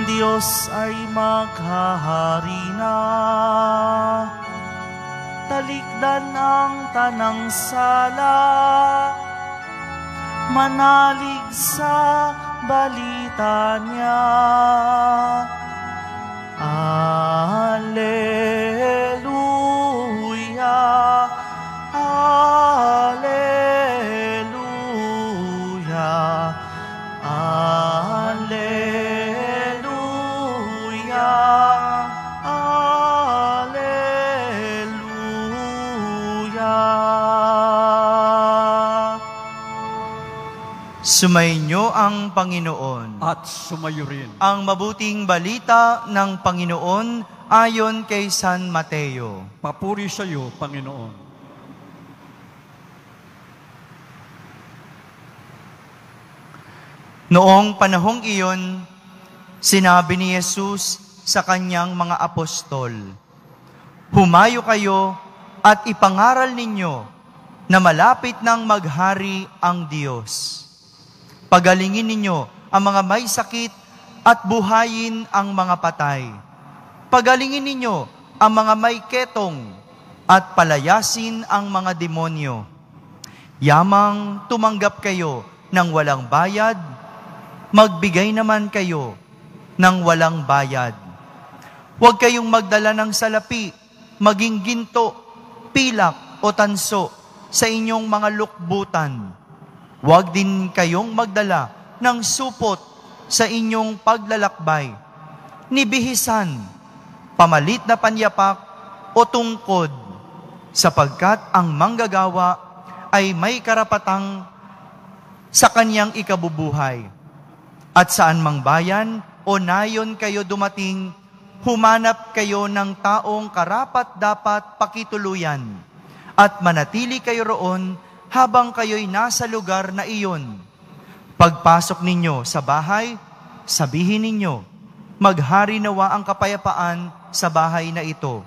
Diyos ay maghahari na. Talikdan ang tanang sala, manalig sa balita niya. Alleluia, Alleluia, Alleluia, Alleluia. Sumainyo ang Panginoon. At sumayo rin. Ang mabuting balita ng Panginoon ayon kay San Mateo. Papuri sa iyo, Panginoon. Noong panahong iyon, sinabi ni Jesus sa kanyang mga apostol, "Humayo kayo at ipangaral ninyo na malapit nang maghari ang Diyos. Pagalingin ninyo ang mga may sakit at buhayin ang mga patay. Pagalingin ninyo ang mga may ketong at palayasin ang mga demonyo. Yamang tumanggap kayo ng walang bayad, magbigay naman kayo ng walang bayad. Huwag kayong magdala ng salapi, maging ginto, pilak o tanso sa inyong mga lukbutan. Huwag din kayong magdala ng supot sa inyong paglalakbay, ni bihisan, pamalit na panyapak o tungkod, sapagkat ang manggagawa ay may karapatang sa kanyang ikabubuhay. At saan mang bayan o nayon kayo dumating, humanap kayo ng taong karapat-dapat pakituluyan at manatili kayo roon habang kayo'y nasa lugar na iyon. Pagpasok ninyo sa bahay, sabihin ninyo, maghari nawa ang kapayapaan sa bahay na ito.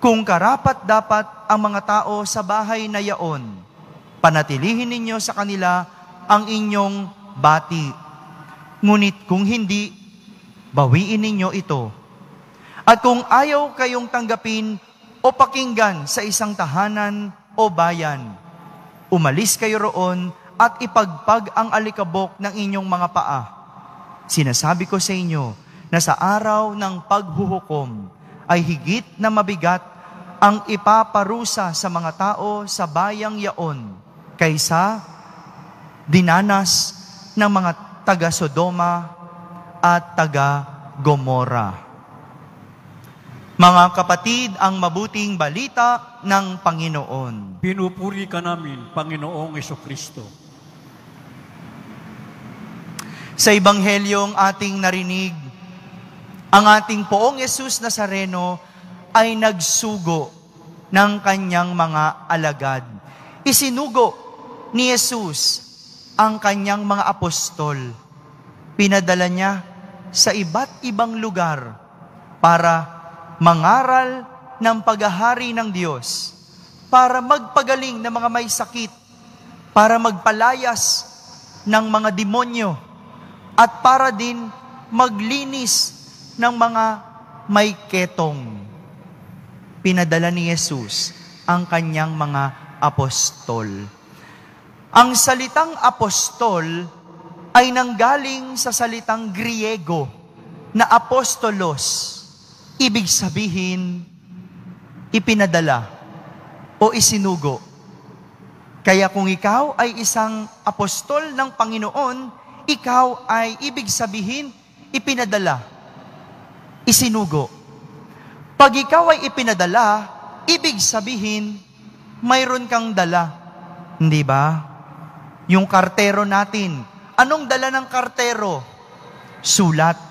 Kung karapat-dapat ang mga tao sa bahay na yaon, panatilihin ninyo sa kanila ang inyong bati. Ngunit kung hindi, bawiin ninyo ito. At kung ayaw kayong tanggapin o pakinggan sa isang tahanan o bayan, umalis kayo roon at ipagpag ang alikabok ng inyong mga paa. Sinasabi ko sa inyo na sa araw ng paghuhukom ay higit na mabigat ang ipaparusa sa mga tao sa bayang yaon kaysa dinanas ng mga taga-Sodoma at taga-Gomora. Mga kapatid, ang mabuting balita ng Panginoon. Pinupuri ka namin, Panginoong Jesucristo. Sa Ebanghelyong ating narinig, ang ating Poong Jesus Nazareno ay nagsugo ng kanyang mga alagad. Isinugo ni Jesus ang kanyang mga apostol. Pinadala niya sa iba't ibang lugar para mangaral ng paghahari ng Diyos, para magpagaling ng mga may sakit, para magpalayas ng mga demonyo, at para din maglinis ng mga may ketong. Pinadala ni Jesus ang kanyang mga apostol. Ang salitang apostol ay nanggaling sa salitang Griego na apostolos. Ibig sabihin, ipinadala o isinugo. Kaya kung ikaw ay isang apostol ng Panginoon, ikaw ay ibig sabihin, ipinadala, isinugo. Pag ikaw ay ipinadala, ibig sabihin, mayroon kang dala. Hindi ba? Yung kartero natin. Anong dala ng kartero? Sulat.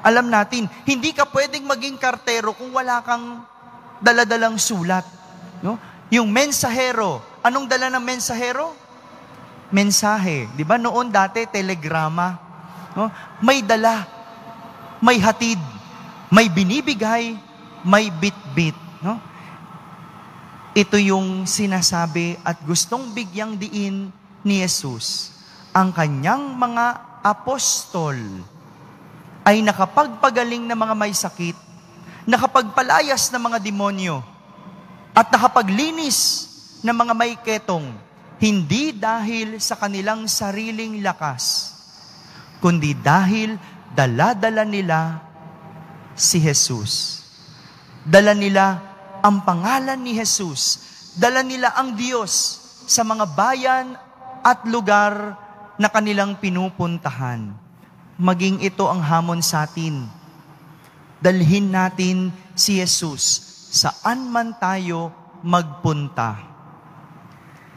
Alam natin, hindi ka pwedeng maging kartero kung wala kang daladalang sulat. No? Yung mensahero. Anong dala ng mensahero? Mensahe. Di ba noon dati, telegrama. No? May dala, may hatid, may binibigay, may bit-bit. No? Ito yung sinasabi at gustong bigyang diin ni Jesus. Ang kanyang mga apostol ay nakapagpagaling ng mga may sakit, nakapagpalayas ng mga demonyo, at nakapaglinis ng mga may ketong, hindi dahil sa kanilang sariling lakas, kundi dahil dala-dala nila si Jesus. Dala nila ang pangalan ni Jesus. Dala nila ang Diyos sa mga bayan at lugar na kanilang pinupuntahan. Maging ito ang hamon sa atin. Dalhin natin si Jesus saan man tayo magpunta.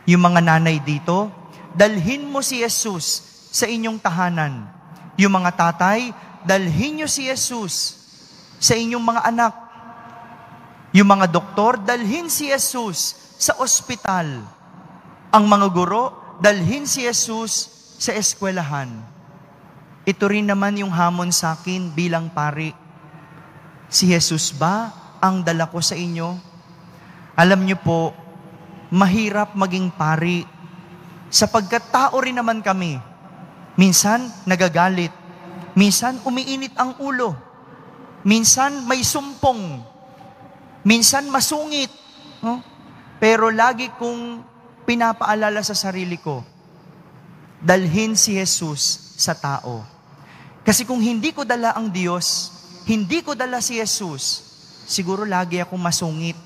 Yung mga nanay dito, dalhin mo si Jesus sa inyong tahanan. Yung mga tatay, dalhin nyo si Jesus sa inyong mga anak. Yung mga doktor, dalhin si Jesus sa ospital. Ang mga guro, dalhin si Jesus sa eskwelahan. Ito rin naman yung hamon sa akin bilang pari. Si Jesus ba ang dala ko sa inyo? Alam niyo po, mahirap maging pari sapagkat tao rin naman kami. Minsan nagagalit, minsan umiinit ang ulo, minsan may sumpong, minsan masungit. Pero lagi kong pinapaalala sa sarili ko, dalhin si Jesus sa tao. Kasi kung hindi ko dala ang Diyos, hindi ko dala si Jesus, siguro lagi akong masungit.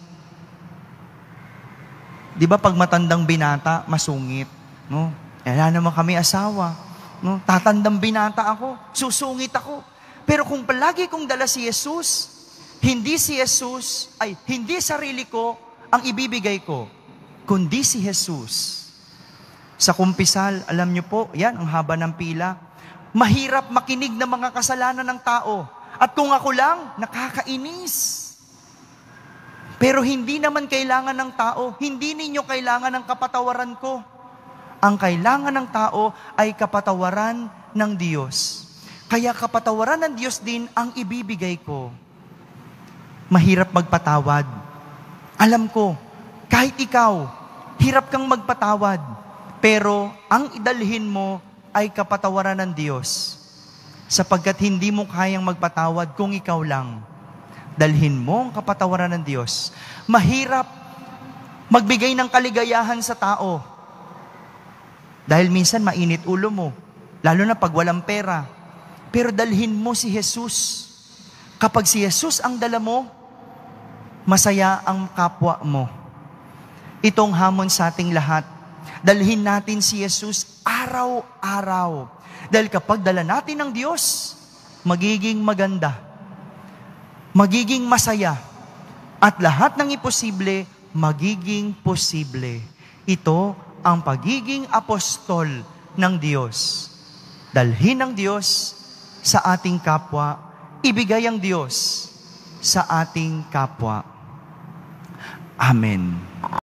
Di ba pag matandang binata, masungit? No? Wala naman kami asawa. No? Tatandang binata ako, susungit ako. Pero kung palagi kong dala si Jesus, hindi sarili ko ang ibibigay ko, kundi si Jesus. Sa kumpisal, alam niyo po, yan, ang haba ng pila. Mahirap makinig ng mga kasalanan ng tao. At kung ako lang, nakakainis. Pero hindi naman kailangan ng tao, hindi ninyo kailangan ng kapatawaran ko. Ang kailangan ng tao ay kapatawaran ng Diyos. Kaya kapatawaran ng Diyos din ang ibibigay ko. Mahirap magpatawad. Alam ko, kahit ikaw, hirap kang magpatawad. Pero ang idalhin mo ay kapatawaran ng Diyos. Sapagkat hindi mo kayang magpatawad kung ikaw lang. Dalhin mo ang kapatawaran ng Diyos. Mahirap magbigay ng kaligayahan sa tao. Dahil minsan mainit ulo mo, lalo na pag walang pera. Pero dalhin mo si Jesus. Kapag si Jesus ang dala mo, masaya ang kapwa mo. Itong hamon sa ating lahat. Dalhin natin si Jesus araw-araw. Dahil kapag dala natin ng Diyos, magiging maganda, magiging masaya, at lahat ng imposible, magiging posible. Ito ang pagiging apostol ng Diyos. Dalhin ng Diyos sa ating kapwa, ibigay ang Diyos sa ating kapwa. Amen.